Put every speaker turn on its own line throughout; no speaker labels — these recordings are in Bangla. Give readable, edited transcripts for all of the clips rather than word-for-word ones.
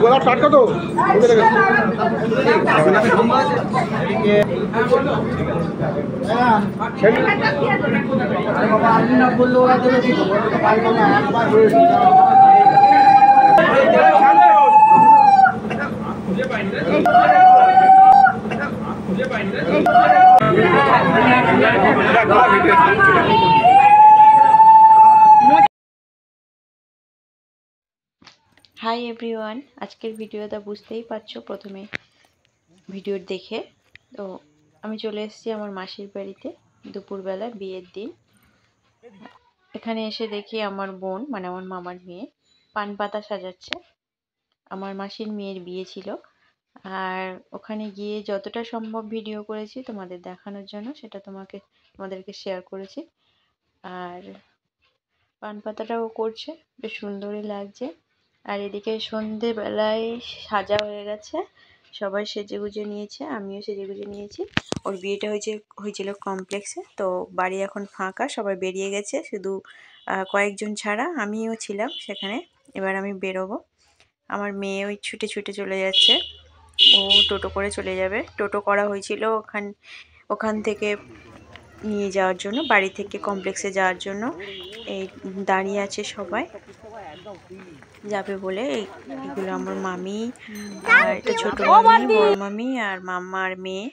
গোলাপ টাটকা তো
হাই এভরিওয়ান, আজকের ভিডিওটা বুঝতেই পারছো প্রথমে ভিডিও দেখে। তো আমি চলে এসেছি আমার মাসির বাড়িতে দুপুরবেলা, বিয়ের দিন। এখানে এসে দেখি আমার বোন মানে আমার মামার মেয়ে পান পাতা সাজাচ্ছে। আমার মাসির মেয়ের বিয়ে ছিল, আর ওখানে গিয়ে যতটা সম্ভব ভিডিও করেছি তোমাদের দেখানোর জন্য, সেটা তোমাদেরকে শেয়ার করেছি। আর পান পাতাটাও করছে, বেশ সুন্দরই লাগছে। আর এদিকে সন্ধেবেলায় সাজা হয়ে গেছে, সবাই সেজেগুজে নিয়েছে, আমিও সেজেগুজে নিয়েছি। ওর বিয়েটা হয়েছিল কমপ্লেক্সে, তো বাড়ি এখন ফাঁকা, সবাই বেরিয়ে গেছে, শুধু কয়েকজন ছাড়া আমিও ছিলাম সেখানে। এবার আমি বেরোবো। আমার মেয়ে ওই ছুটে ছুটে চলে যাচ্ছে, ও টোটো করে চলে যাবে। টোটো করা হয়েছিল ওখান থেকে নিয়ে যাওয়ার জন্য, বাড়ি থেকে কমপ্লেক্সে যাওয়ার জন্য। এই দাঁড়িয়ে আছে সবাই যাবে বলে। এগুলো আমার মামি, আর এটা ছোট মামি, বড় মামি আর মামার মেয়ে।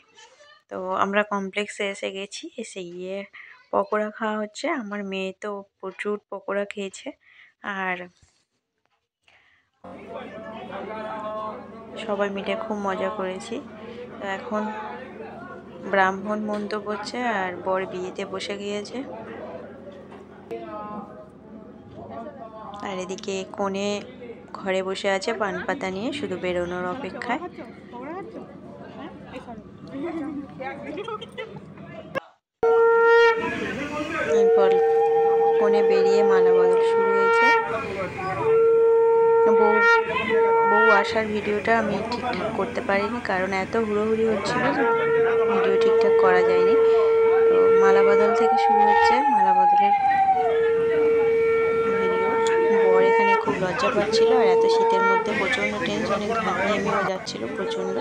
তো আমরা কমপ্লেক্সে এসে গেছি, এসে গিয়ে পকোড়া খাওয়া হচ্ছে। আমার মেয়ে তো প্রচুর পকোড়া খেয়েছে, আর সবাই মিলে খুব মজা করেছি। তো এখন ব্রাহ্মণ মন্তব্য হচ্ছে, আর বর বিয়েতে বসে গিয়েছে। আর এদিকে কোণে ঘরে বসে আছে পান পাতা নিয়ে, শুধু বেরোনোর অপেক্ষায়। এরপর কোণে বেরিয়ে মালা বদল শুরু হয়েছে। বউ আসার ভিডিওটা আমি ঠিকঠাক করতে পারিনি, কারণ এত হুড়োহুড়ি হচ্ছিল যে ভিডিও ঠিকঠাক করা যায়নি। তো মালা বদল থেকে শুরু হচ্ছে, মালা বদলের ভিডিও। বর এখানে খুব লজ্জা পাচ্ছিল, আর এত শীতের মধ্যে প্রচণ্ড টেনশনে ঘেমেও যাচ্ছিল প্রচণ্ড।